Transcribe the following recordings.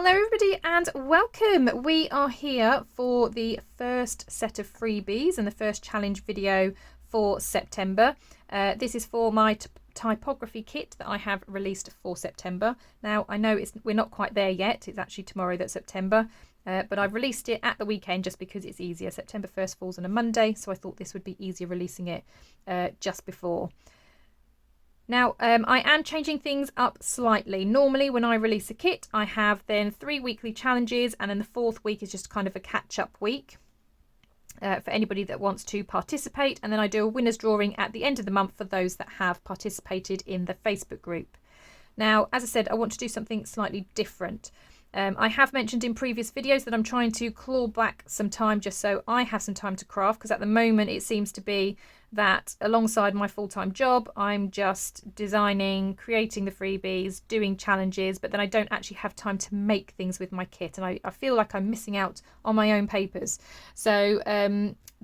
Hello everybody and welcome. We are here for the first set of freebies and the first challenge video for September. This is for my typography kit that I have released for September. Now I know we're not quite there yet, it's actually tomorrow that's September, but I've released it at the weekend just because it's easier. September 1st falls on a Monday, so I thought this would be easier releasing it just before. Now, I am changing things up slightly. Normally, when I release a kit, I have then 3 weekly challenges, and then the 4th week is just kind of a catch-up week for anybody that wants to participate. And then I do a winner's drawing at the end of the month for those that have participated in the Facebook group. Now, as I said, I want to do something slightly different. I have mentioned in previous videos that I'm trying to claw back some time just so I have some time to craft, because at the moment it seems to be that alongside my full-time job I'm just designing, creating the freebies, doing challenges, but then I don't actually have time to make things with my kit, and I feel like I'm missing out on my own papers. So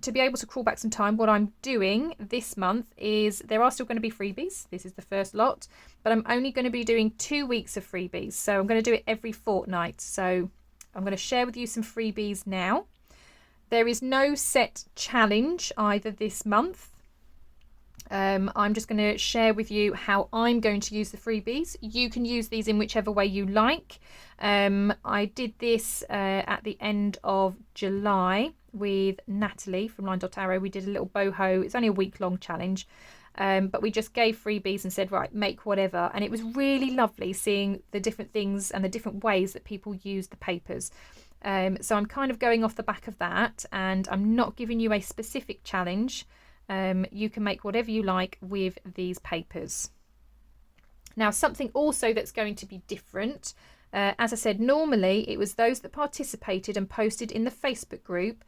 to be able to crawl back some time, what I'm doing this month is there are still going to be freebies. This is the first lot, but I'm only going to be doing 2 weeks of freebies. So I'm going to do it every fortnight. So I'm going to share with you some freebies now. There is no set challenge either this month. I'm just going to share with you how I'm going to use the freebies. You can use these in whichever way you like. I did this at the end of July with Natalie from Line Arrow. We did a little boho. It's only a week-long challenge, but we just gave freebies and said, right, make whatever. And it was really lovely seeing the different things and the different ways that people use the papers. So I'm kind of going off the back of that, and I'm not giving you a specific challenge. You can make whatever you like with these papers. Now, something also that's going to be different, as I said, normally it was those that participated and posted in the Facebook group.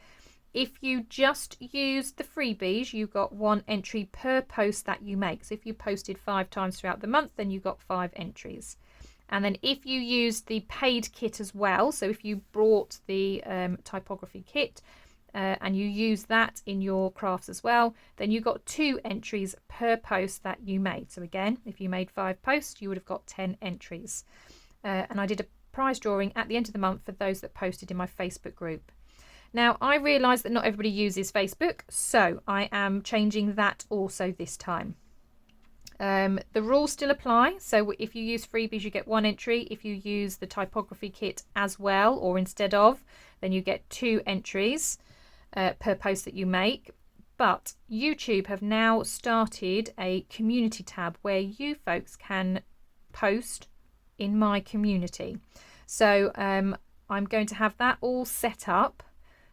If you just used the freebies, you got 1 entry per post that you make. So if you posted 5 times throughout the month, then you got 5 entries. And then if you used the paid kit as well, so if you brought the typography kit, and you use that in your crafts as well, then you got 2 entries per post that you made. So again, if you made 5 posts, you would have got 10 entries. And I did a prize drawing at the end of the month for those that posted in my Facebook group. Now, I realise that not everybody uses Facebook, so I am changing that also this time. The rules still apply. So if you use freebies, you get 1 entry. If you use the typography kit as well, or instead of, then you get 2 entries per post that you make. But YouTube have now started a community tab where you folks can post in my community. So I'm going to have that all set up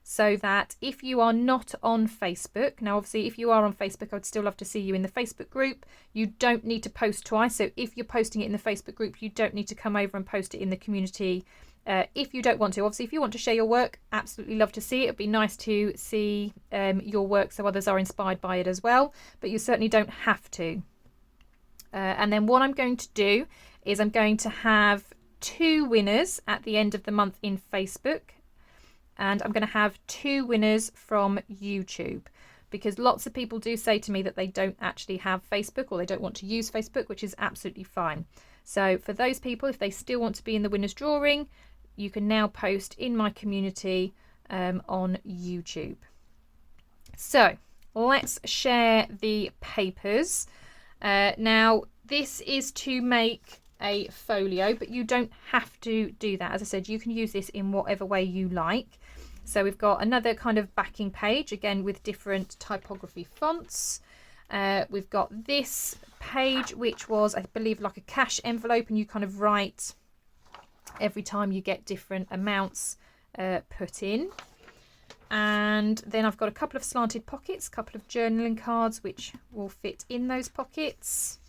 so that if you are not on Facebook, now obviously if you are on Facebook, I'd still love to see you in the Facebook group. You don't need to post twice. So if you're posting it in the Facebook group, you don't need to come over and post it in the community if you don't want to. Obviously, if you want to share your work, absolutely love to see it. It'd be nice to see your work so others are inspired by it as well, but you certainly don't have to. And then what I'm going to do is I'm going to have 2 winners at the end of the month in Facebook, and I'm going to have 2 winners from YouTube, because lots of people do say to me that they don't actually have Facebook or they don't want to use Facebook, which is absolutely fine. So for those people, if they still want to be in the winner's drawing, you can now post in my community on YouTube. So let's share the papers. Now, this is to make a folio, but you don't have to do that. As I said, you can use this in whatever way you like. So we've got another kind of backing page, again with different typography fonts. We've got this page, which was, I believe, like a cash envelope, and you kind of write every time you get different amounts put in. And then I've got a couple of slanted pockets, a couple of journaling cards which will fit in those pockets.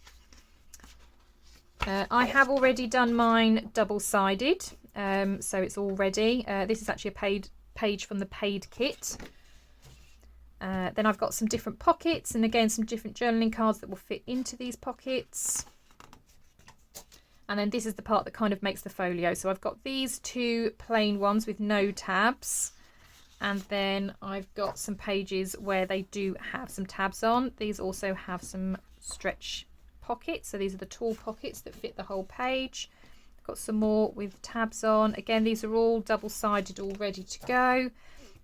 I have already done mine double-sided, so it's all ready. This is actually a page from the paid kit. Then I've got some different pockets, and again some different journaling cards that will fit into these pockets. And then this is the part that kind of makes the folio. So I've got these 2 plain ones with no tabs, and then I've got some pages where they do have some tabs on. These also have some stretch pockets, so these are the tall pockets that fit the whole page. Got some more with tabs on. Again, these are all double-sided, all ready to go.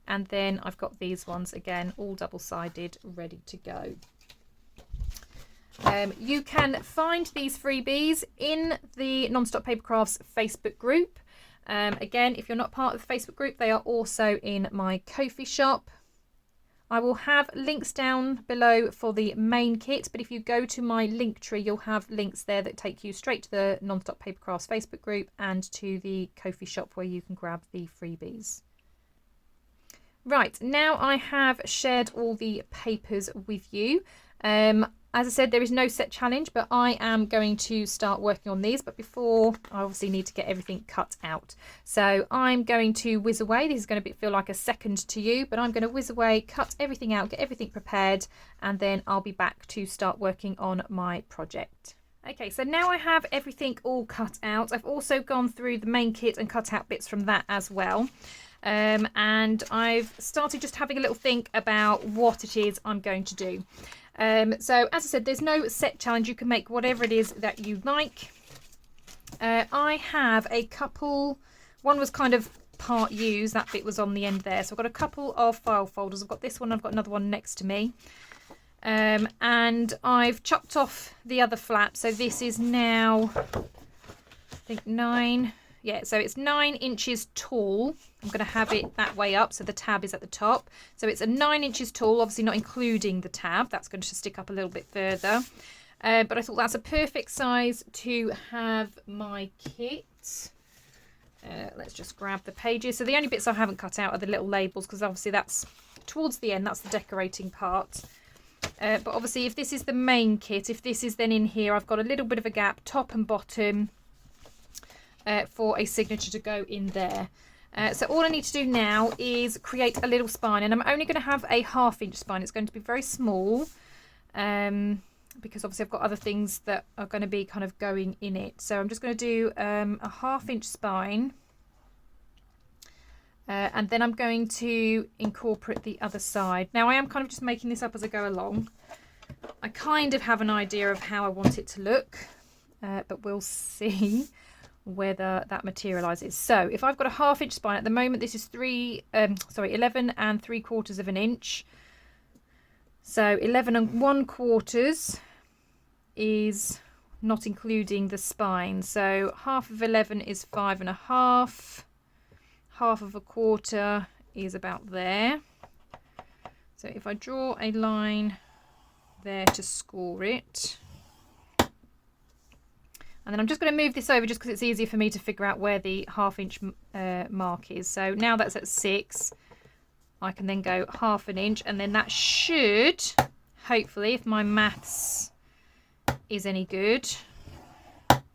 And then I've got these ones again, all double-sided, ready to go. You can find these freebies in the Non-Stop Papercrafts Facebook group. Again, if you're not part of the Facebook group, they are also in my Ko-fi shop. I will have links down below for the main kit, but if you go to my link tree, you'll have links there that take you straight to the Non-Stop Papercrafts Facebook group and to the Ko-fi shop where you can grab the freebies. Right, now I have shared all the papers with you. As I said, there is no set challenge, but I am going to start working on these. But before, I obviously need to get everything cut out. So I'm going to whiz away. This is going to feel like a second to you, but I'm going to whiz away, cut everything out, get everything prepared, and then I'll be back to start working on my project. Okay, so now I have everything all cut out. I've also gone through the main kit and cut out bits from that as well. And I've started just having a little think about what it is I'm going to do. So as I said, there's no set challenge. You can make whatever it is that you like. I have a couple, one was kind of part used, that bit was on the end there. So I've got a couple of file folders. I've got this one, I've got another one next to me. And I've chopped off the other flap. So this is now, I think 9. Yeah, so it's 9 inches tall. I'm going to have it that way up, so the tab is at the top. So it's a 9 inches tall, obviously not including the tab. That's going to stick up a little bit further. But I thought that's a perfect size to have my kit. Let's just grab the pages. So the only bits I haven't cut out are the little labels, because obviously that's towards the end, that's the decorating part. But obviously if this is the main kit, if this is then in here, I've got a little bit of a gap, top and bottom, for a signature to go in there. So all I need to do now is create a little spine, and I'm only going to have a 1/2 inch spine. It's going to be very small, because obviously I've got other things that are going to be kind of going in it. So I'm just going to do a 1/2 inch spine, and then I'm going to incorporate the other side. Now I am kind of just making this up as I go along. I kind of have an idea of how I want it to look, but we'll see whether that materializes. So if I've got a 1/2 inch spine at the moment, this is 11 3/4 of an inch. So 11 1/4 is not including the spine. So half of 11 is 5 1/2. Half of 1/4 is about there. So if I draw a line there to score it, and then I'm just going to move this over just because it's easier for me to figure out where the 1/2 inch mark is. So now that's at 6, I can then go 1/2 inch, and then that should, hopefully, if my maths is any good,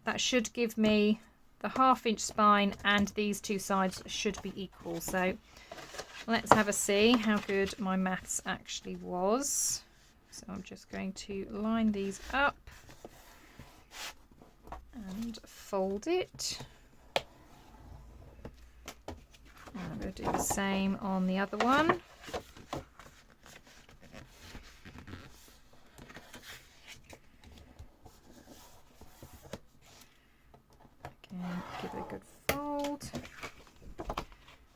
that should give me the 1/2 inch spine, and these two sides should be equal. So let's have a see how good my maths actually was. So I'm just going to line these up and fold it. And I'm going to do the same on the other one. Again, give it a good fold.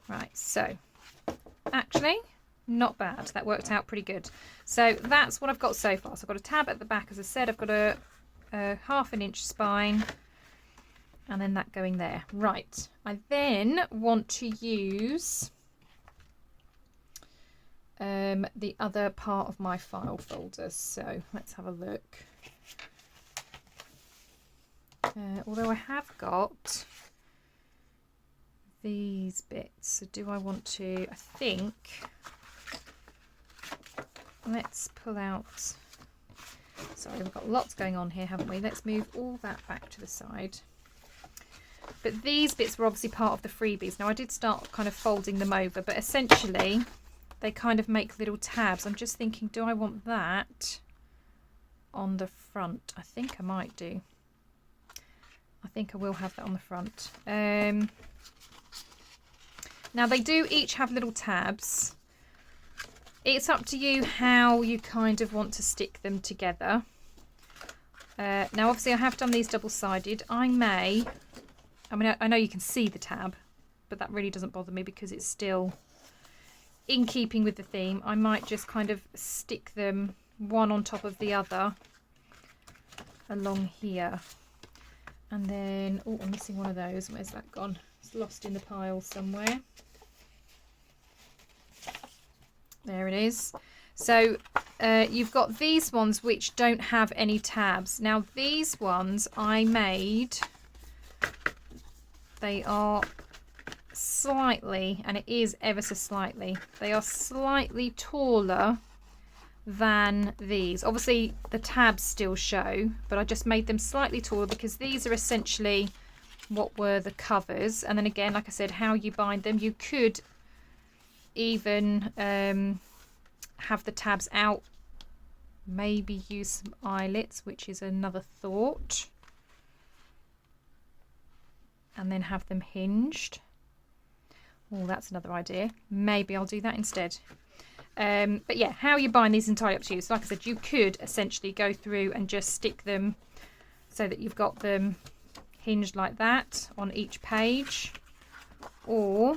Right, so actually not bad. That worked out pretty good. So that's what I've got so far. So I've got a tab at the back, as I said. I've got a 1/2 inch spine, and then that going there. Right, I then want to use the other part of my file folder. So let's have a look. Although I have got these bits, so do I want to, I think, let's pull out, sorry, we've got lots going on here, haven't we? Let's move all that back to the side. But these bits were obviously part of the freebies. Now I did start kind of folding them over, but essentially they kind of make little tabs. I'm just thinking, do I want that on the front? I think I might do. I think I will have that on the front. Now they do each have little tabs. It's up to you how you kind of want to stick them together. Now obviously I have done these double-sided. I may I mean, I know you can see the tab, but that really doesn't bother me because it's still in keeping with the theme. I might just kind of stick them one on top of the other along here. And then, oh, I'm missing one of those. Where's that gone? It's lost in the pile somewhere. There it is. So you've got these ones which don't have any tabs. Now these ones I made, they are slightly, and it is ever so slightly, they are slightly taller than these. Obviously the tabs still show, but I just made them slightly taller because these are essentially what were the covers. And then again, like I said, how you bind them, you could even have the tabs out, maybe use some eyelets, which is another thought, and then have them hinged. Oh, that's another idea. Maybe I'll do that instead. But yeah, how you bind these entirely up to you. So like I said, you could essentially go through and just stick them so that you've got them hinged like that on each page, or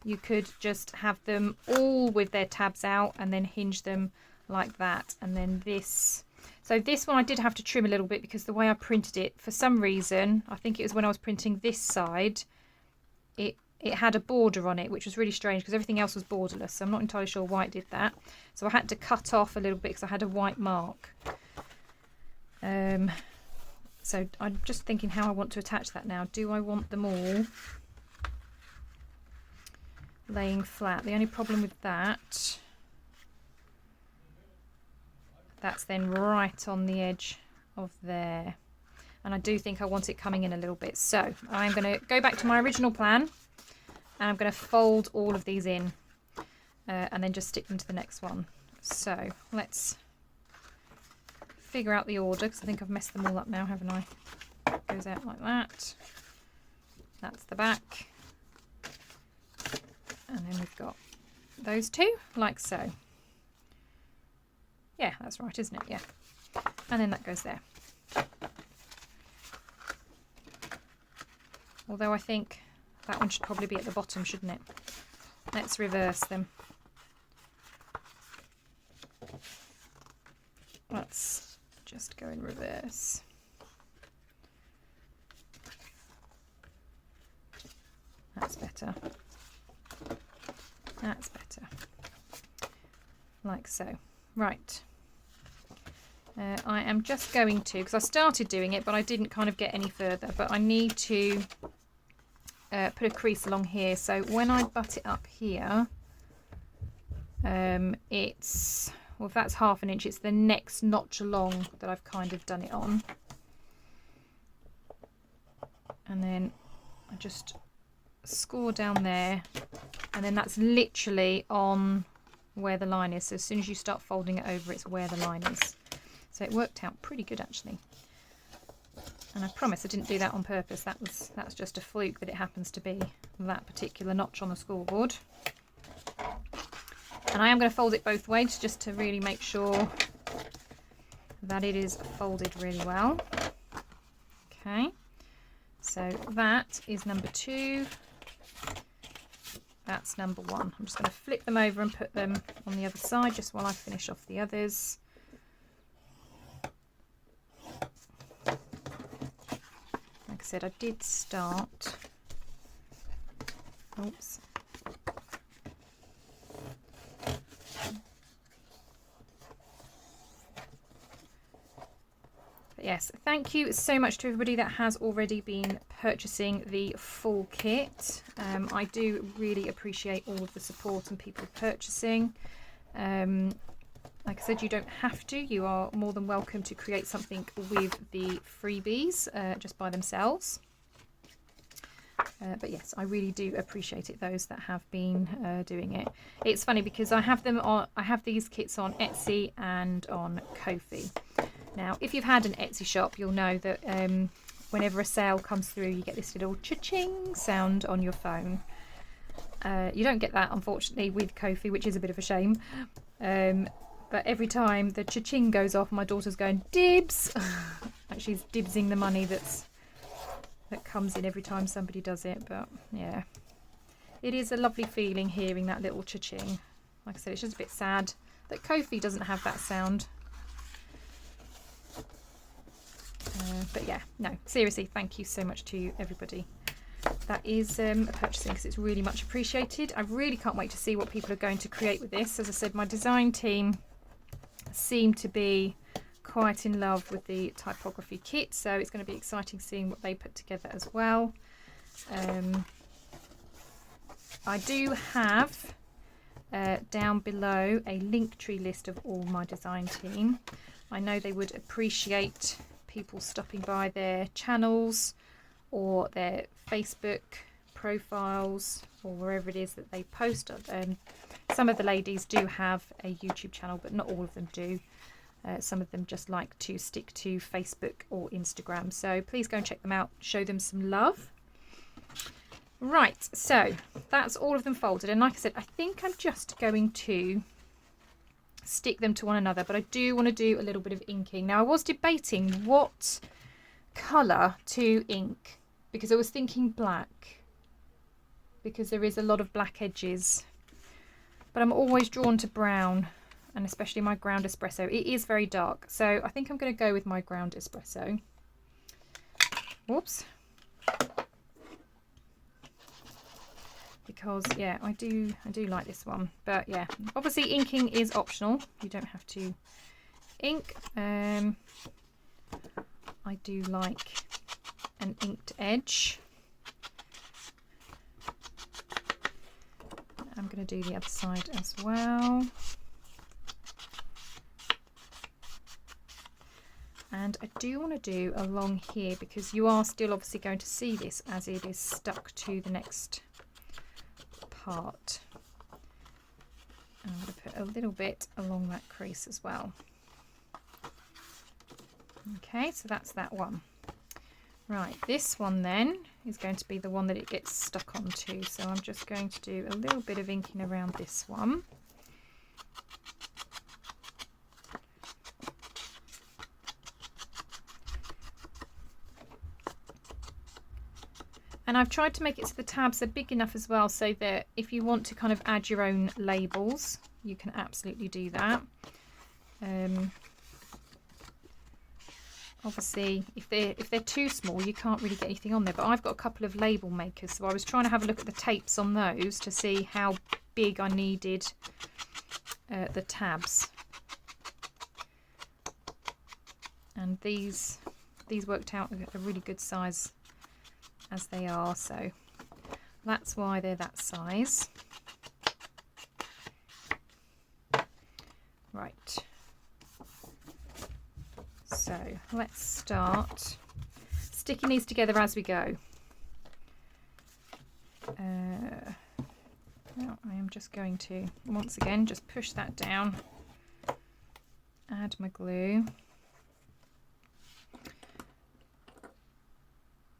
you could just have them all with their tabs out and then hinge them like that. And then this, so this one I did have to trim a little bit because the way I printed it, for some reason, I think it was when I was printing this side, it had a border on it, which was really strange because everything else was borderless. So I'm not entirely sure why it did that. So I had to cut off a little bit because I had a white mark. So I'm just thinking how I want to attach that now. Do I want them all laying flat? The only problem with that, that's then right on the edge of there. And I do think I want it coming in a little bit. So I'm going to go back to my original plan. And I'm going to fold all of these in and then just stick them to the next one. So let's figure out the order because I think I've messed them all up now, haven't I? It goes out like that. That's the back. And then we've got those two, like so. Yeah, that's right, isn't it? Yeah. And then that goes there. Although I think that one should probably be at the bottom, shouldn't it? Let's reverse them. Let's just go in reverse. That's better. That's better. Like so. Right. I am just going to, because I started doing it, but I didn't kind of get any further, but I need to put a crease along here. So when I butt it up here, it's, well, if that's half an inch, it's the next notch along that I've kind of done it on. And then I just score down there, and then that's literally on where the line is. So as soon as you start folding it over, it's where the line is. So it worked out pretty good actually. And I promise I didn't do that on purpose. That's just a fluke that it happens to be that particular notch on the scoreboard. And I am going to fold it both ways just to really make sure that it is folded really well. Okay, so that is number 2. That's number 1. I'm just going to flip them over and put them on the other side just while I finish off the others. Like I said, I did start, oops, but yes, thank you so much to everybody that has already been purchasing the full kit. I do really appreciate all of the support and people purchasing. Like I said, you don't have to. You are more than welcome to create something with the freebies just by themselves. But yes, I really do appreciate it, those that have been doing it. It's funny because I have them on. I have these kits on Etsy and on Ko-fi. Now, if you've had an Etsy shop, you'll know that whenever a sale comes through, you get this little cha-ching sound on your phone. You don't get that, unfortunately, with Ko-fi, which is a bit of a shame. But every time the cha-ching goes off, my daughter's going, dibs! Like she's dibsing the money that's that comes in every time somebody does it, but yeah, it is a lovely feeling hearing that little cha-ching. Like I said, it's just a bit sad that Ko-fi doesn't have that sound. But yeah, no, seriously, thank you so much to everybody that is purchasing, because it's really much appreciated. I really can't wait to see what people are going to create with this. As I said, my design team seem to be quite in love with the typography kit, so it's going to be exciting seeing what they put together as well. I do have down below a link tree list of all my design team. I know they would appreciate people stopping by their channels or their Facebook profiles or wherever it is that they post. Some of the ladies do have a YouTube channel, but not all of them do. Some of them just like to stick to Facebook or Instagram, so please go and check them out, show them some love. Right, so that's all of them folded, and like I said, I think I'm just going to stick them to one another, but I do want to do a little bit of inking. Now, I was debating what colour to ink, because I was thinking black, because there is a lot of black edges, but I'm always drawn to brown, and especially my ground espresso. It is very dark, so I think I'm going to go with my ground espresso. Whoops. Because yeah, I do like this one, but yeah, obviously inking is optional. You don't have to ink. I do like an inked edge. I'm going to do the other side as well. And I do want to do along here, because you are still obviously going to see this as it is stuck to the next part. And I'm going to put a little bit along that crease as well. Okay, so that's that one. Right, this one then is going to be the one that it gets stuck onto. So I'm just going to do a little bit of inking around this one. And I've tried to make it so the tabs are big enough as well, so that if you want to kind of add your own labels, you can absolutely do that. Obviously, if they're too small, you can't really get anything on there. But I've got a couple of label makers, so I was trying to have a look at the tapes on those to see how big I needed the tabs. And these worked out a really good size as they are, so that's why they're that size. Right, so let's start sticking these together as we go. Now I am just going to once again just push that down, add my glue.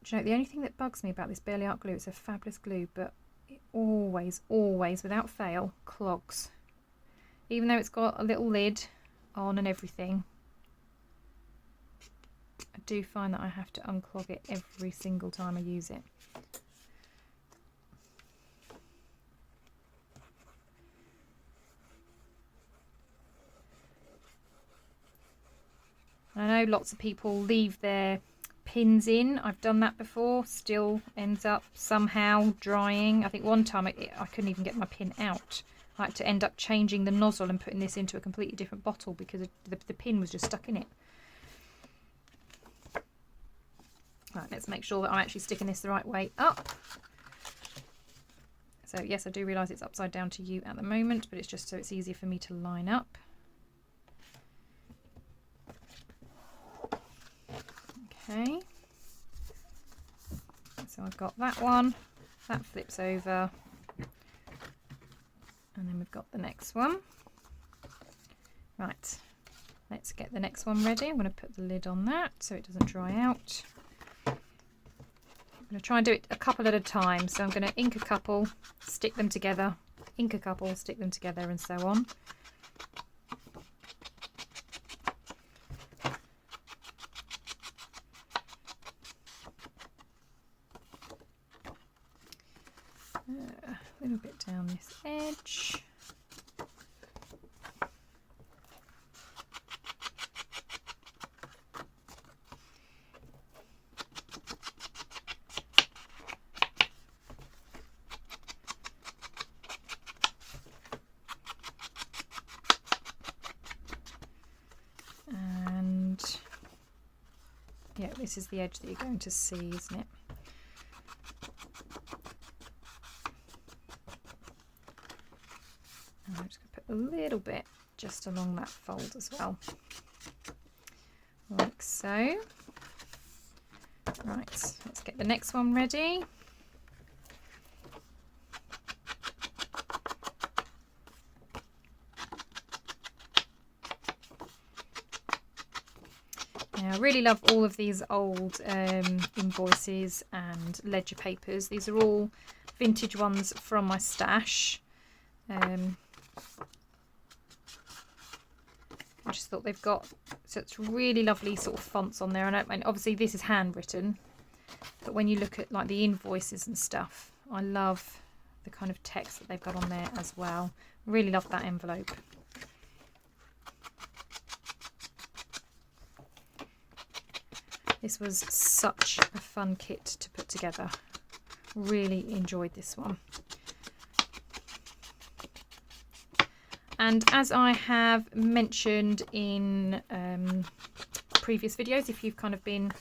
Do you know, the only thing that bugs me about this Barely Art glue, it's a fabulous glue, but it always, without fail, clogs. Even though it's got a little lid on and everything, I do find that I have to unclog it every single time I use it. I know lots of people leave their pins in. I've done that before, still ends up somehow drying. I think one time I couldn't even get my pin out. I had to end up changing the nozzle and putting this into a completely different bottle because the pin was just stuck in it. Right, let's make sure that I'm actually sticking this the right way up. So yes, I do realise it's upside down to you at the moment, but it's just so it's easier for me to line up. Okay, so I've got that one, that flips over, and then we've got the next one. Right, let's get the next one ready. I'm going to put the lid on that so it doesn't dry out. I'm going to try and do it a couple at a time, so I'm going to ink a couple, stick them together, ink a couple, stick them together, and so on. little bit down this edge. Yeah, this is the edge that you're going to see, isn't it? And I'm just going to put a little bit just along that fold as well, like so. Right, let's get the next one ready. Now, I really love all of these old invoices and ledger papers. These are all vintage ones from my stash. I just thought they've got such really lovely sort of fonts on there. And obviously this is handwritten, but when you look at like the invoices and stuff, I love the kind of text that they've got on there as well. Really love that envelope. This was such a fun kit to put together. Really enjoyed this one. And as I have mentioned in previous videos, if you've kind of been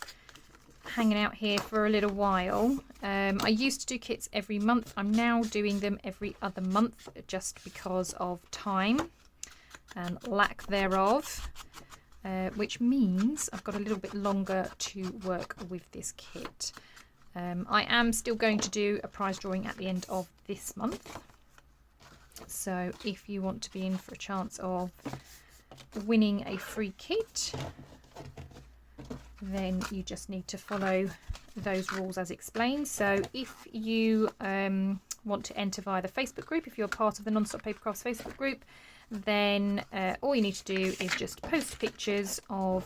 hanging out here for a little while, I used to do kits every month. I'm now doing them every other month just because of time and lack thereof. Which means I've got a little bit longer to work with this kit. I am still going to do a prize drawing at the end of this month. So if you want to be in for a chance of winning a free kit, then you just need to follow those rules as explained. So if you want to enter via the Facebook group, if you're part of the Non-Stop Papercrafts Facebook group, then all you need to do is just post pictures of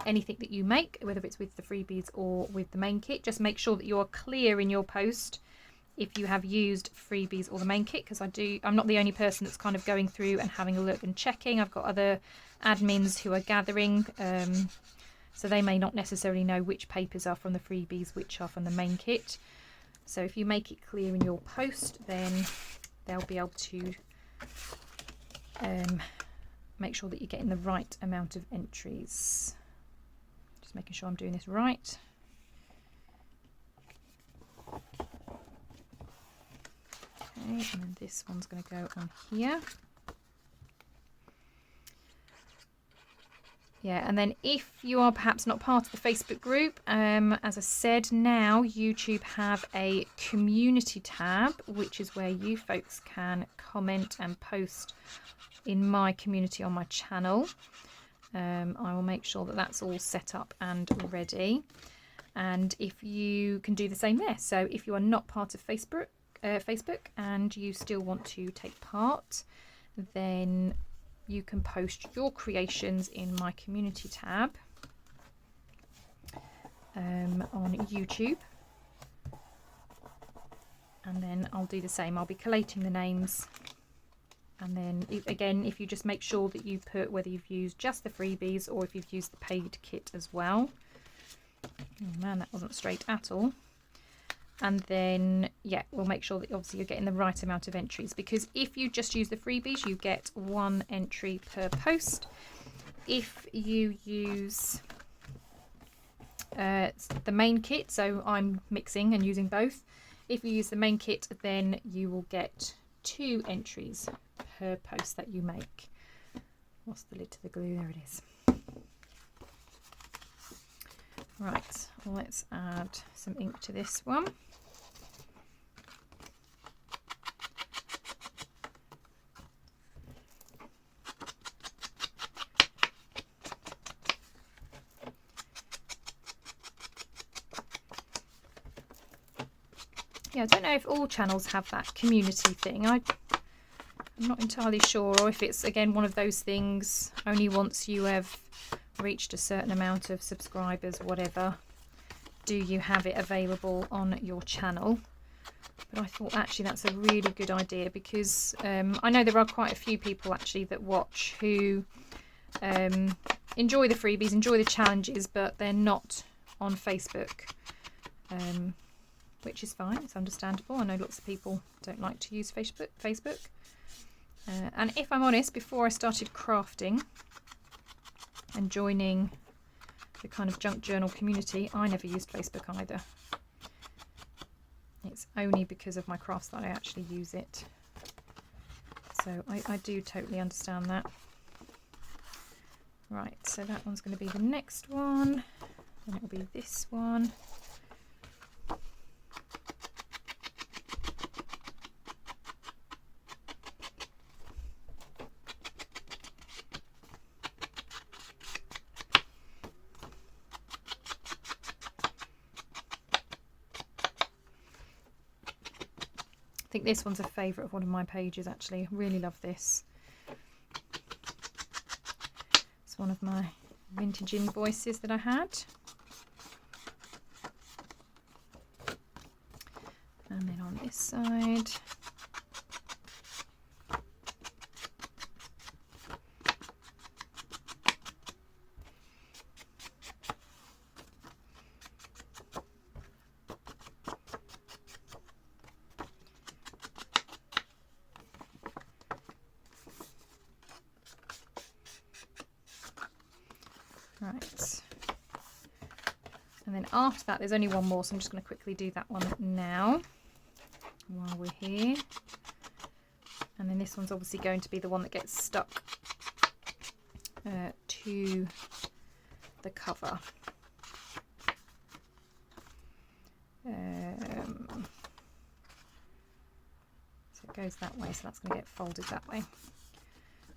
anything that you make, whether it's with the freebies or with the main kit. Just make sure that you're clear in your post if you have used freebies or the main kit, because I'm not the only person that's kind of going through and having a look and checking. I've got other admins who are gathering, so they may not necessarily know which papers are from the freebies, which are from the main kit. So if you make it clear in your post, then they'll be able to make sure that you're getting the right amount of entries. Just making sure I'm doing this right. Okay, and then this one's going to go on here. Yeah, and then if you are perhaps not part of the Facebook group, as I said, now YouTube have a community tab, which is where you folks can comment and post in my community on my channel. I will make sure that that's all set up and ready. And if you can do the same there. So if you are not part of Facebook and you still want to take part, then you can post your creations in my community tab on YouTube, and then I'll do the same. I'll be collating the names, and then again, if you just make sure that you put whether you've used just the freebies or if you've used the paid kit as well. Oh man, that wasn't straight at all. And then, yeah, we'll make sure that obviously you're getting the right amount of entries, because if you just use the freebies, you get 1 entry per post. If you use the main kit, so I'm mixing and using both. If you use the main kit, then you will get 2 entries per post that you make. What's the lid to the glue? There it is. Right, let's add some ink to this one. Yeah, I don't know if all channels have that community thing. I'm not entirely sure, or if it's again one of those things only once you have reached a certain amount of subscribers, whatever, do you have it available on your channel. But I thought actually that's a really good idea, because I know there are quite a few people actually that watch who enjoy the freebies, enjoy the challenges, but they're not on Facebook, which is fine. It's understandable. I know lots of people don't like to use Facebook. And if I'm honest, before I started crafting and joining the kind of junk journal community, I never used Facebook either. It's only because of my crafts that I actually use it. So I do totally understand that. Right, so that one's going to be the next one, and it'll be this one. I think this one's a favourite of one of my pages actually. I really love this. It's one of my vintage invoices that I had. And then on this side, right, and then after that there's only one more, so I'm just going to quickly do that one now while we're here. And then this one's obviously going to be the one that gets stuck to the cover. So it goes that way, so that's going to get folded that way.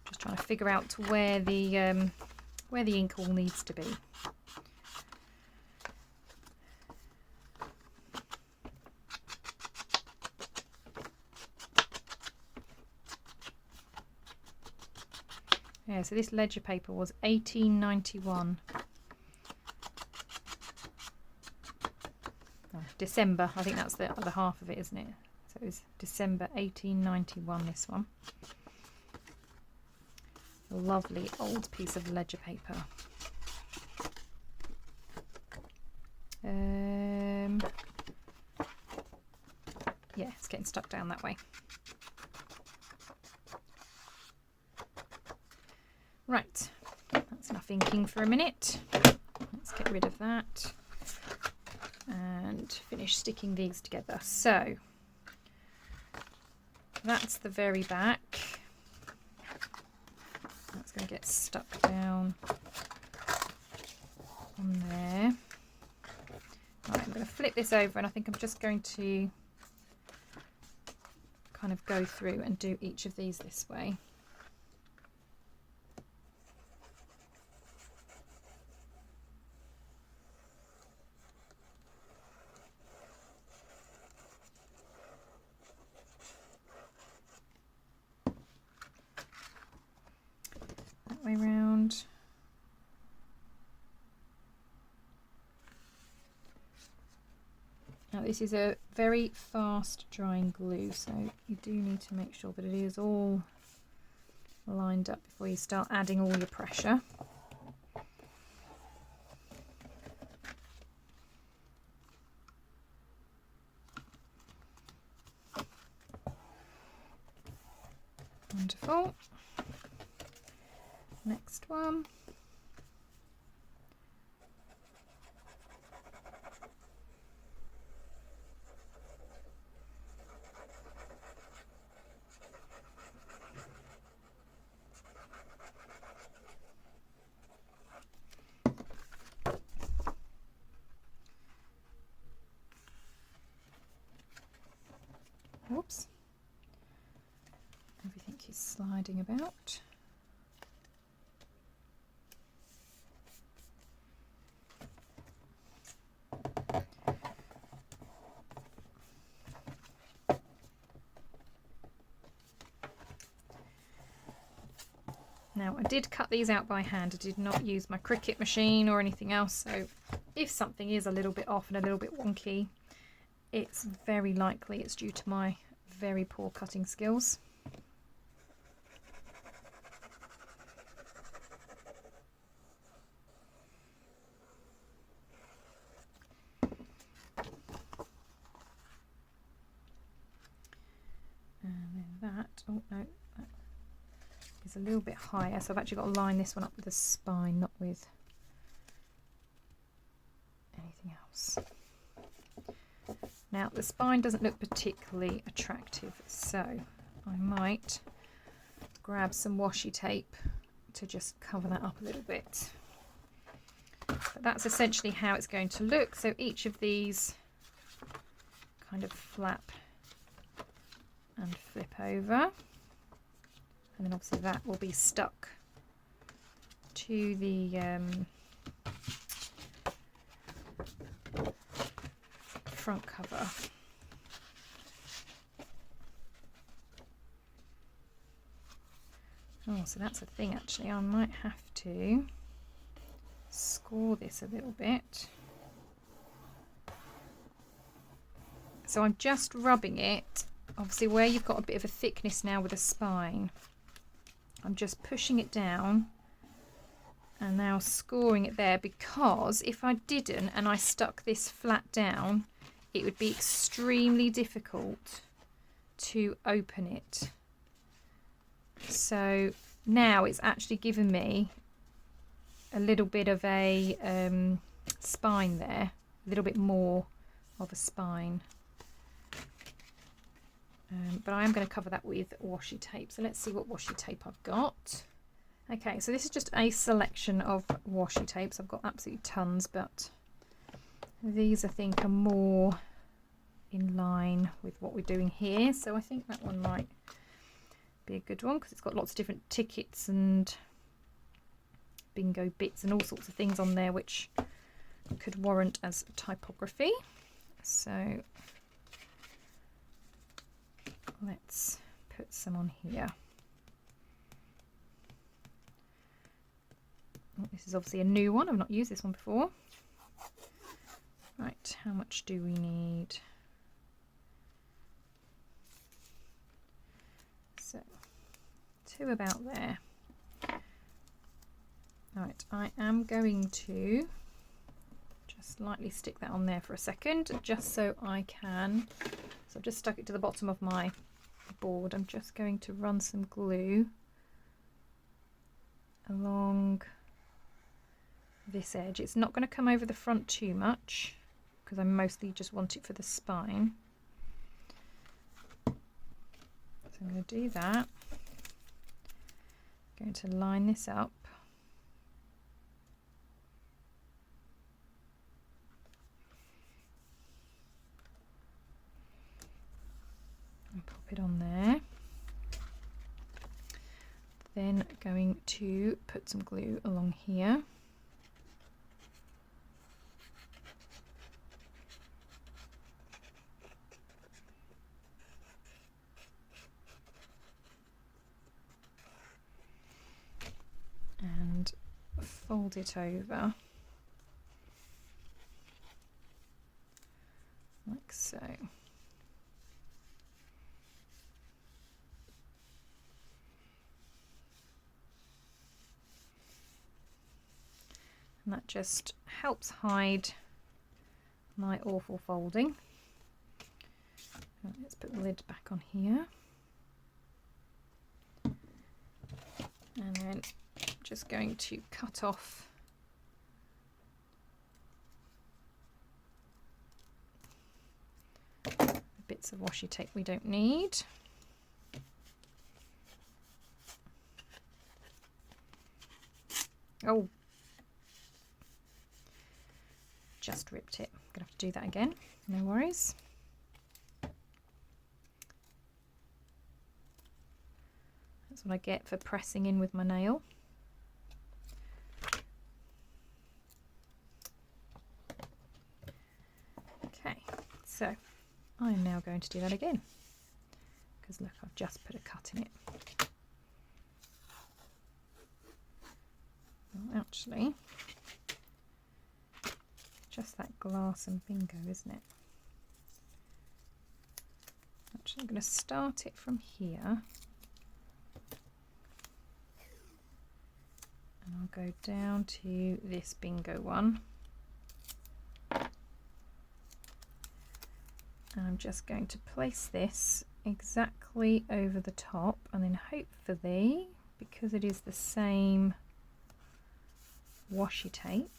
Just trying to figure out where the ink all needs to be. Yeah, so this ledger paper was 1891. Oh, December, I think that's the other half of it, isn't it? So it was December 1891, this one. A lovely old piece of ledger paper. Yeah, it's getting stuck down that way. Right, that's enough inking for a minute. Let's get rid of that and finish sticking these together. So that's the very back. That's going to get stuck down on there. Right, I'm going to flip this over, and I think I'm just going to kind of go through and do each of these this way. Way round. Now this is a very fast drying glue, so you do need to make sure that it is all lined up before you start adding all your pressure. Wonderful. Next one. Whoops. Everything is sliding about. Now I did cut these out by hand. I did not use my Cricut machine or anything else, so if something is a little bit off and a little bit wonky, it's very likely it's due to my very poor cutting skills. And then that, oh no, that is a little bit higher, so I've actually got to line this one up with a spine, not with anything else. Now the spine doesn't look particularly attractive, so I might grab some washi tape to just cover that up a little bit. But that's essentially how it's going to look. So each of these kind of flap and flip over, and then obviously that will be stuck to the front cover. Oh, so that's a thing actually. I might have to score this a little bit. So I'm just rubbing it, obviously where you've got a bit of a thickness now with a spine. I'm just pushing it down and now scoring it there, because if I didn't and I stuck this flat down, it would be extremely difficult to open it. So now it's actually given me a little bit of a spine there, a little bit more of a spine. But I am going to cover that with washi tape. So let's see what washi tape I've got. Okay, so this is just a selection of washi tapes. I've got absolutely tons, but these I think are more in line with what we're doing here. So I think that one might be a good one, because it's got lots of different tickets and bingo bits and all sorts of things on there which could warrant as typography. So let's put some on here. Oh, this is obviously a new one. I've not used this one before. Right, how much do we need? So, 2 about there. Right, I am going to just lightly stick that on there for a second, just so I can. So I've just stuck it to the bottom of my board. I'm just going to run some glue along this edge. It's not going to come over the front too much, because I mostly just want it for the spine. So I'm going to do that. I'm going to line this up. And pop it on there. Then going to put some glue along here. And fold it over like so. And that just helps hide my awful folding. Let's put the lid back on here. And then just going to cut off the bits of washi tape we don't need. Oh, just ripped it. I'm gonna have to do that again. No worries. That's what I get for pressing in with my nail. Okay, so I'm now going to do that again, because look, I've just put a cut in it. Well, actually, just that glass and bingo, isn't it? I'm going to start it from here. And I'll go down to this bingo one. And I'm just going to place this exactly over the top, and then hopefully, because it is the same washi tape,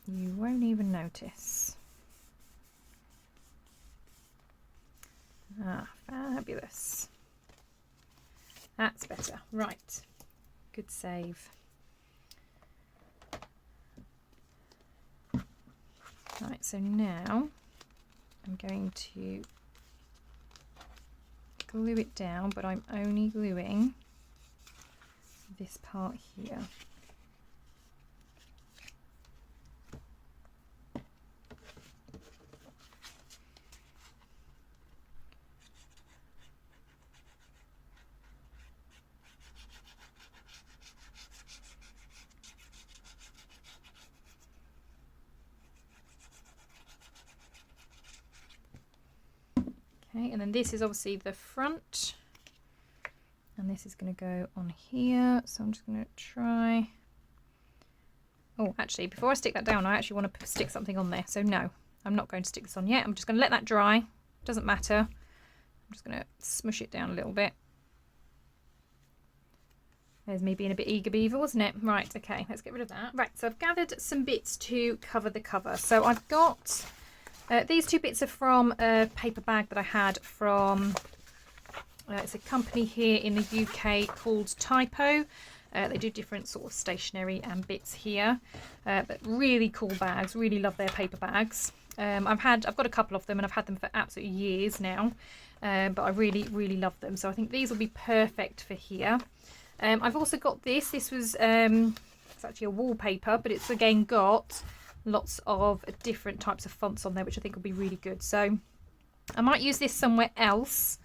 you won't even notice. Ah, fabulous. That's better. Right, good save. Right, so now I'm going to glue it down, but I'm only gluing this part here. Okay, and then this is obviously the front, and this is going to go on here, so I'm just going to try. Oh, actually, before I stick that down, I actually want to stick something on there, so no, I'm not going to stick this on yet. I'm just going to let that dry. Doesn't matter. I'm just going to smush it down a little bit. There's me being a bit eager beaver, wasn't it? Right, okay, let's get rid of that. Right, so I've gathered some bits to cover the cover. So I've got these two bits are from a paper bag that I had from, it's a company here in the UK called Typo. They do different sort of stationery and bits here, but really cool bags. Really love their paper bags. I've got a couple of them, and I've had them for absolutely years now, but I really love them. So I think these will be perfect for here. I've also got this. This was it's actually a wallpaper, but it's again got lots of different types of fonts on there, which I think will be really good. So I might use this somewhere else.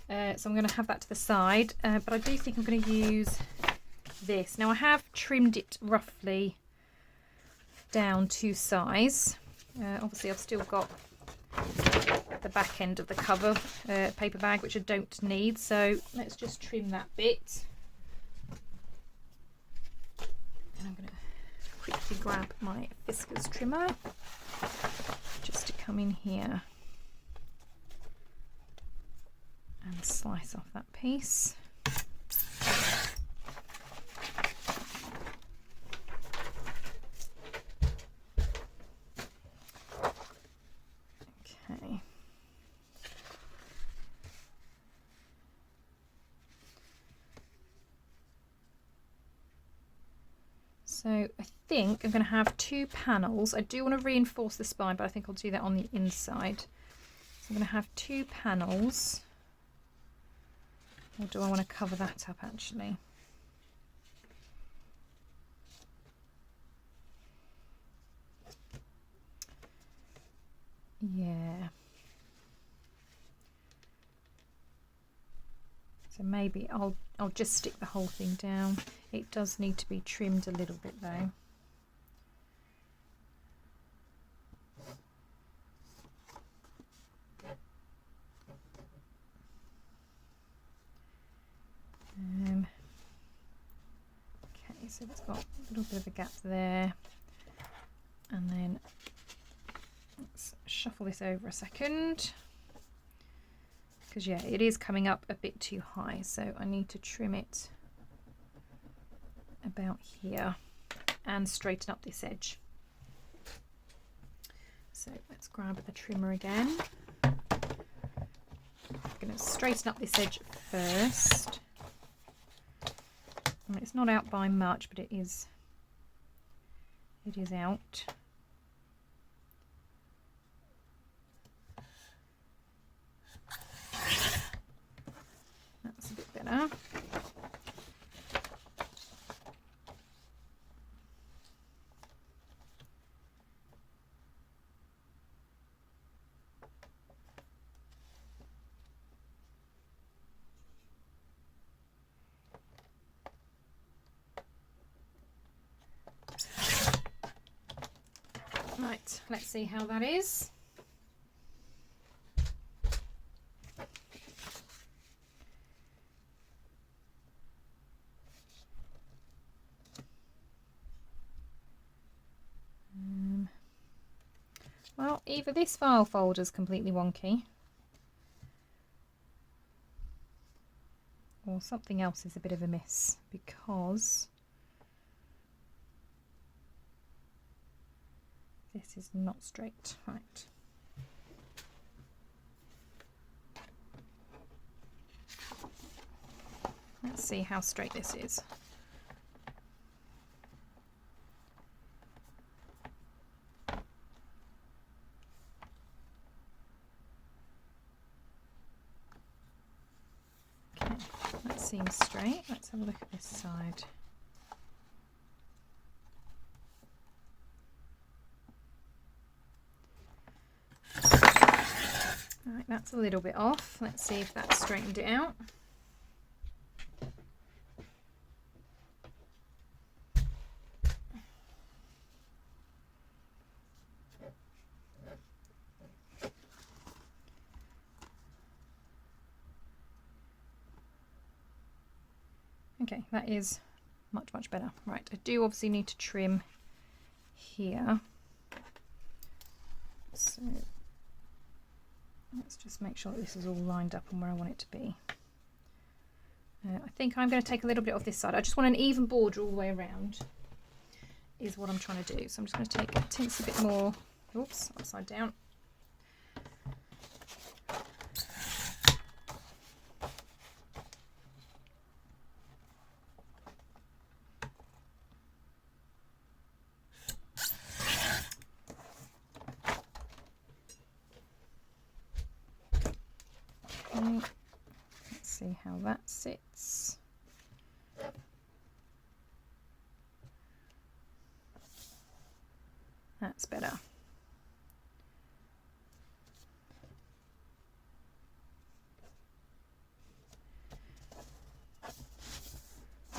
So I'm going to have that to the side, but I do think I'm going to use this. Now I have trimmed it roughly down to size. Obviously I've still got the back end of the cover paper bag, which I don't need, so let's just trim that bit. And I'm going to quickly grab my Fiskars trimmer just to come in here and slice off that piece. Okay. So I think I'm going to have two panels. I do want to reinforce the spine, but I think I'll do that on the inside. So I'm going to have two panels. Or do I want to cover that up actually? Yeah. So maybe I'll just stick the whole thing down. It does need to be trimmed a little bit though. Okay, so it's got a little bit of a gap there, and then let's shuffle this over a second, because yeah, it is coming up a bit too high, so I need to trim it about here and straighten up this edge. So let's grab the trimmer again. I'm going to straighten up this edge first. And it's not out by much, but it is out. That's a bit better. Right, let's see how that is. Well, either this file folder is completely wonky, or something else is a bit of a miss, because this is not straight. Right. Let's see how straight this is. Okay, that seems straight. Let's have a look at this side. Right, that's a little bit off. Let's see if that's straightened it out. Okay, that is much better. Right, I do obviously need to trim here. So let's just make sure that this is all lined up and where I want it to be. I think I'm going to take a little bit off this side. I just want an even border all the way around is what I'm trying to do. So I'm just going to take a teensy bit more, oops, upside down. Let's see how that sits. That's better.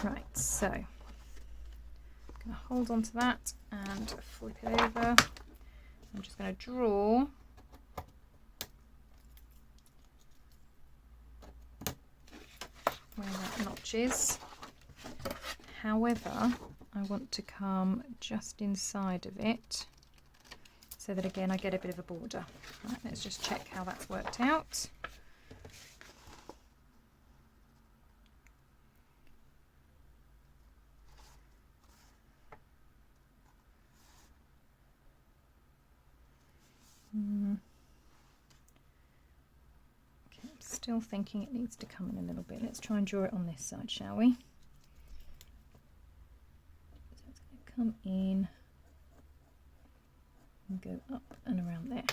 Right, so I'm going to hold on to that and flip it over. I'm just going to draw where that notch is. However, I want to come just inside of it so that again I get a bit of a border. Right, let's just check how that's worked out. Okay, I'm still thinking it needs to come in a little bit. Let's try and draw it on this side, shall we? So it's going to come in and go up and around there.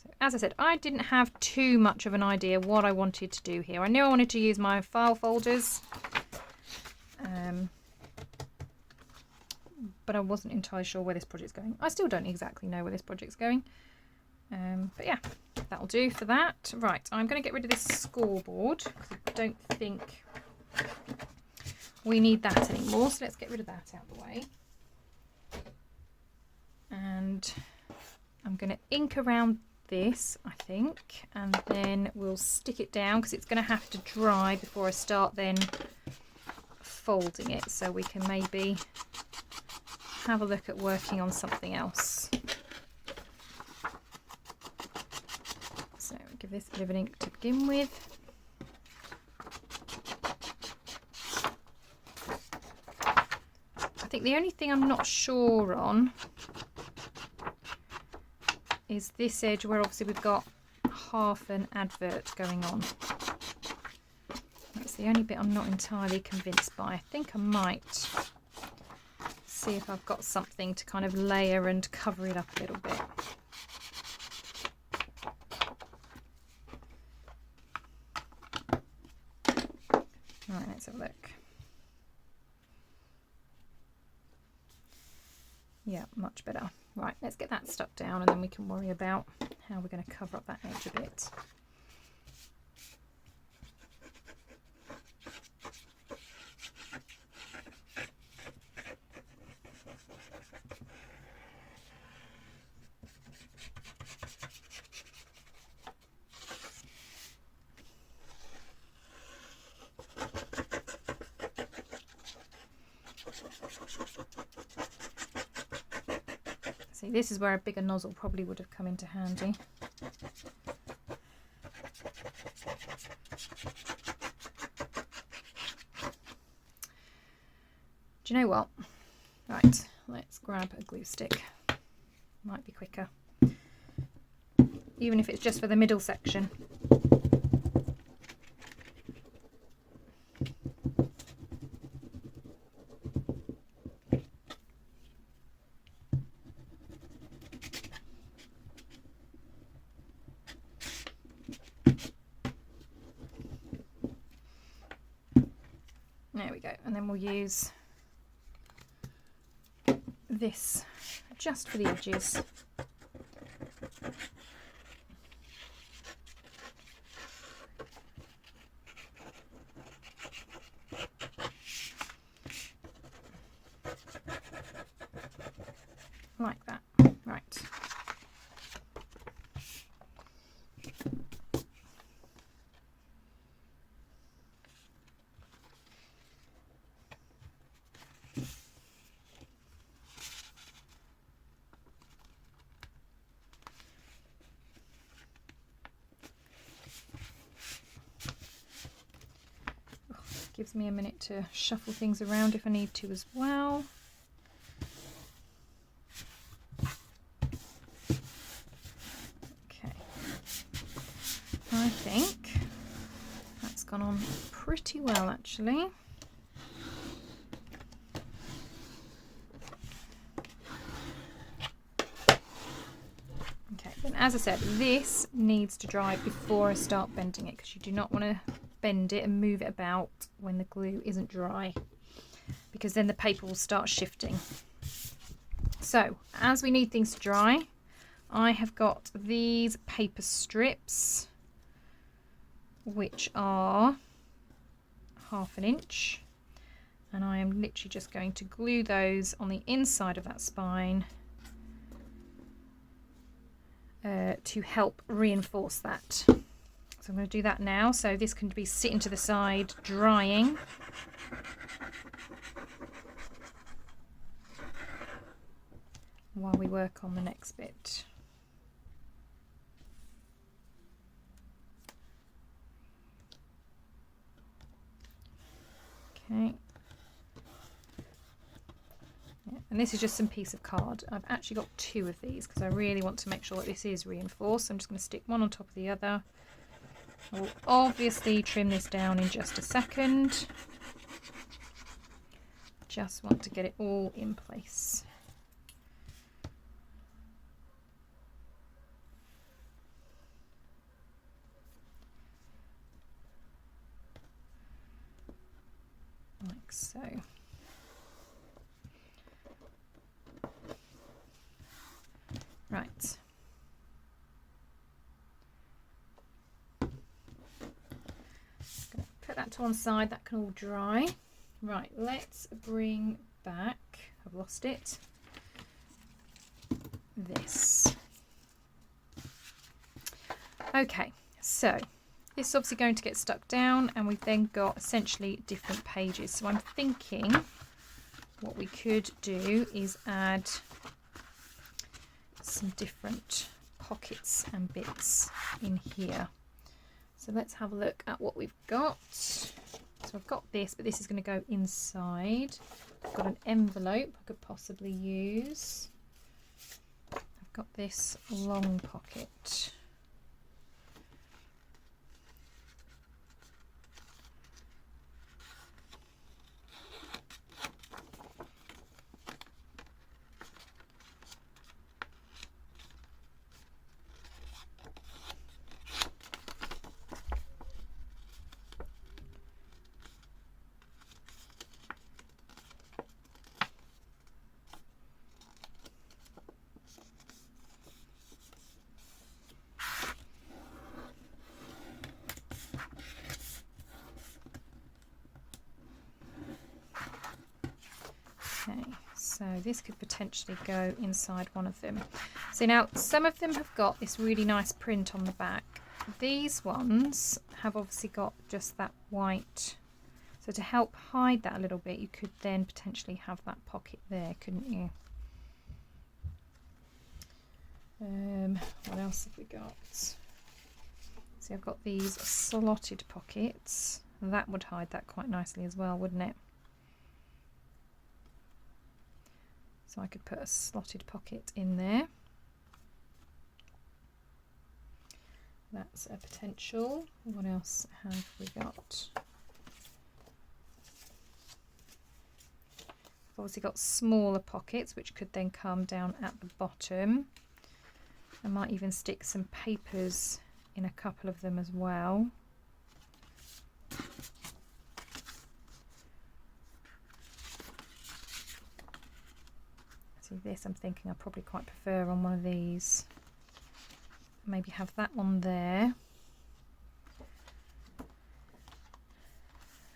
So as I said, I didn't have too much of an idea what I wanted to do here. I knew I wanted to use my file folders, but I wasn't entirely sure where this project's going. I still don't exactly know where this project's going, but yeah, that'll do for that. Right, I'm going to get rid of this scoreboard because I don't think we need that anymore, so let's get rid of that out of the way. And I'm going to ink around this, I think, and then we'll stick it down because it's going to have to dry before I start then folding it, so we can maybe have a look at working on something else. So give this a bit of an ink to begin with. I think the only thing I'm not sure on is this edge where obviously we've got half an advert going on. That's the only bit I'm not entirely convinced by. I think I might see if I've got something to kind of layer and cover it up a little bit. Right, let's have a look. Yeah, much better. Right, let's get that stuck down and then we can worry about how we're going to cover up that edge a bit. See, this is where a bigger nozzle probably would have come into handy. Do you know what? Right, let's grab a glue stick. Might be quicker. Even if it's just for the middle section. There we go, and then we'll use this just for the edges. Like that. Right. Gives me a minute to shuffle things around if I need to as well. Okay, I think that's gone on pretty well actually. Okay, and as I said, this needs to dry before I start bending it, because you do not want to bend it and move it about when the glue isn't dry, because then the paper will start shifting. So as we need things to dry, I have got these paper strips which are 1/2 inch, and I am literally just going to glue those on the inside of that spine to help reinforce that. So I'm going to do that now. So this can be sitting to the side, drying. While we work on the next bit. Okay. Yeah, and this is just some piece of card. I've actually got 2 of these because I really want to make sure that this is reinforced. I'm just going to stick one on top of the other. I will obviously trim this down in just a second. Just want to get it all in place. Like so. Right. Put that to one side, that can all dry. Right, let's bring back, I've lost it, this. Okay, so this is obviously going to get stuck down, and we've then got essentially different pages. So I'm thinking what we could do is add some different pockets and bits in here. So let's have a look at what we've got. So I've got this, but this is going to go inside. I've got an envelope I could possibly use. I've got this long pocket. Okay, so this could potentially go inside one of them. So now some of them have got this really nice print on the back. These ones have obviously got just that white. So to help hide that a little bit, you could then potentially have that pocket there, couldn't you? What else have we got? See, I've got these slotted pockets. That would hide that quite nicely as well, wouldn't it? So I could put a slotted pocket in there. That's a potential. What else have we got? I've obviously got smaller pockets which could then come down at the bottom. I might even stick some papers in a couple of them as well. See, this I'm thinking I probably quite prefer on one of these. Maybe have that one there.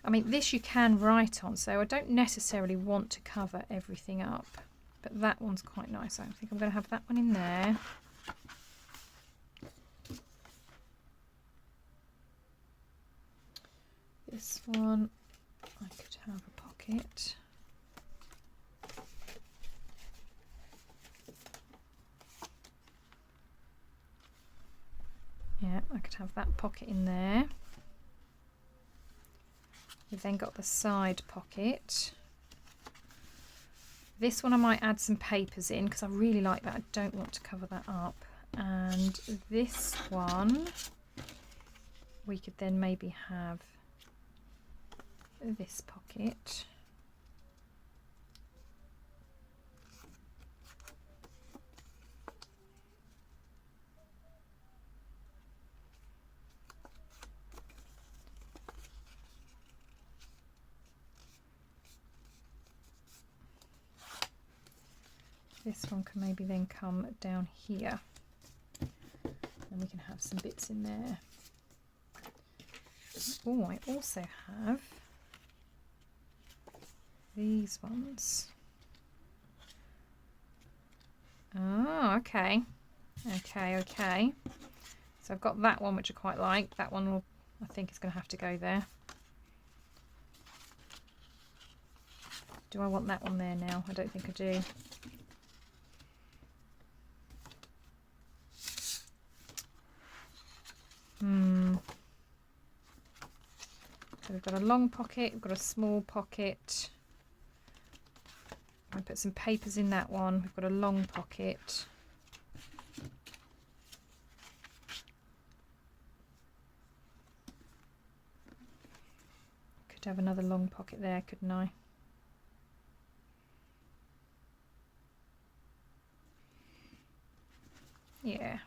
I mean, this you can write on, so I don't necessarily want to cover everything up, but that one's quite nice. I think I'm going to have that one in there. This one, I could have a pocket. Yeah, I could have that pocket in there. We've then got the side pocket. This one I might add some papers in because I really like that. I don't want to cover that up. And this one, we could then maybe have this pocket. This one can maybe then come down here, and we can have some bits in there. Oh, I also have these ones. Oh, okay. Okay. So I've got that one which I quite like. That one will, I think, is going to have to go there. Do I want that one there now? I don't think I do. So we've got a long pocket, we've got a small pocket. I'll put some papers in that one. We've got a long pocket. Could have another long pocket there, couldn't I? Yeah.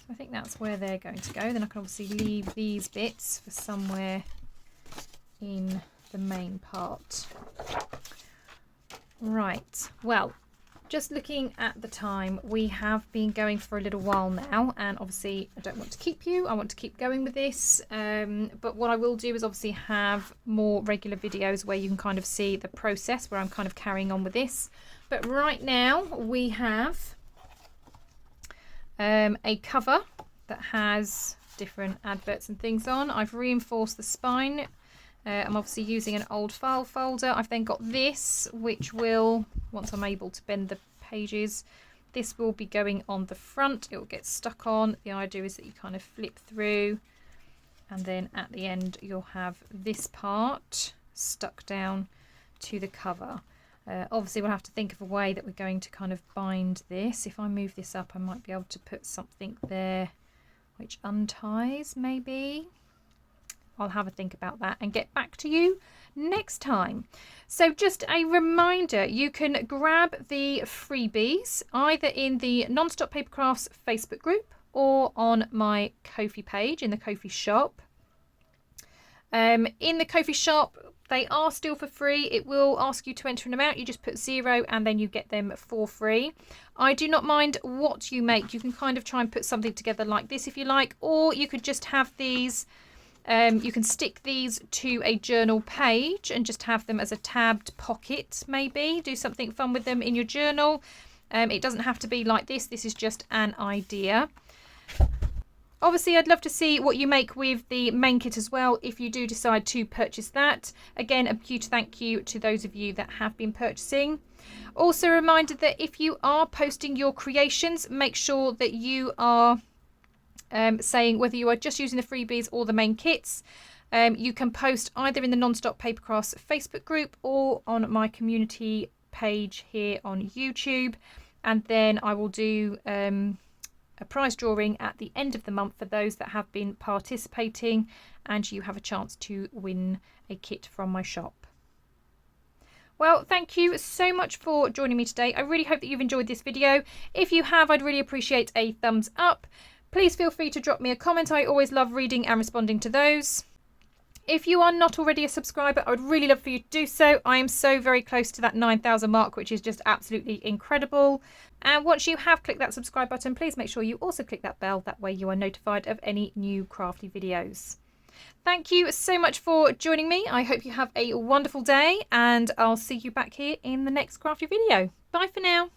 I think that's where they're going to go. Then I can obviously leave these bits for somewhere in the main part. Right, well, just looking at the time, we have been going for a little while now, and obviously I don't want to keep you, I want to keep going with this, but what I will do is obviously have more regular videos where you can kind of see the process where I'm kind of carrying on with this. But right now we have a cover that has different adverts and things on. I've reinforced the spine. I'm obviously using an old file folder. I've then got this, which will, once I'm able to bend the pages, this will be going on the front. It will get stuck on. The idea is that you kind of flip through, and then at the end you'll have this part stuck down to the cover. Obviously we'll have to think of a way that we're going to kind of bind this. If I move this up, I might be able to put something there which unties, maybe. I'll have a think about that and get back to you next time. So just a reminder, you can grab the freebies either in the Non-Stop Papercrafts Facebook group or on my Ko-fi page in the Ko-fi shop. In the Ko-fi shop, they are still for free. It will ask you to enter an amount. You just put 0 and then you get them for free. I do not mind what you make. You can kind of try and put something together like this if you like, or you could just have these, you can stick these to a journal page and just have them as a tabbed pocket maybe. Do something fun with them in your journal. It doesn't have to be like this. This is just an idea. Obviously, I'd love to see what you make with the main kit as well if you do decide to purchase that. Again, a huge thank you to those of you that have been purchasing. Also a reminder that if you are posting your creations, make sure that you are saying whether you are just using the freebies or the main kits. You can post either in the Non-Stop Papercrafts Facebook group or on my community page here on YouTube. And then I will do a prize drawing at the end of the month for those that have been participating, and you have a chance to win a kit from my shop. Well, thank you so much for joining me today. I really hope that you've enjoyed this video. If you have, I'd really appreciate a thumbs up. Please feel free to drop me a comment. I always love reading and responding to those. If you are not already a subscriber, I would really love for you to do so. I am so very close to that 9,000 mark, which is just absolutely incredible. And once you have clicked that subscribe button, please make sure you also click that bell. That way you are notified of any new crafty videos. Thank you so much for joining me. I hope you have a wonderful day, and I'll see you back here in the next crafty video. Bye for now.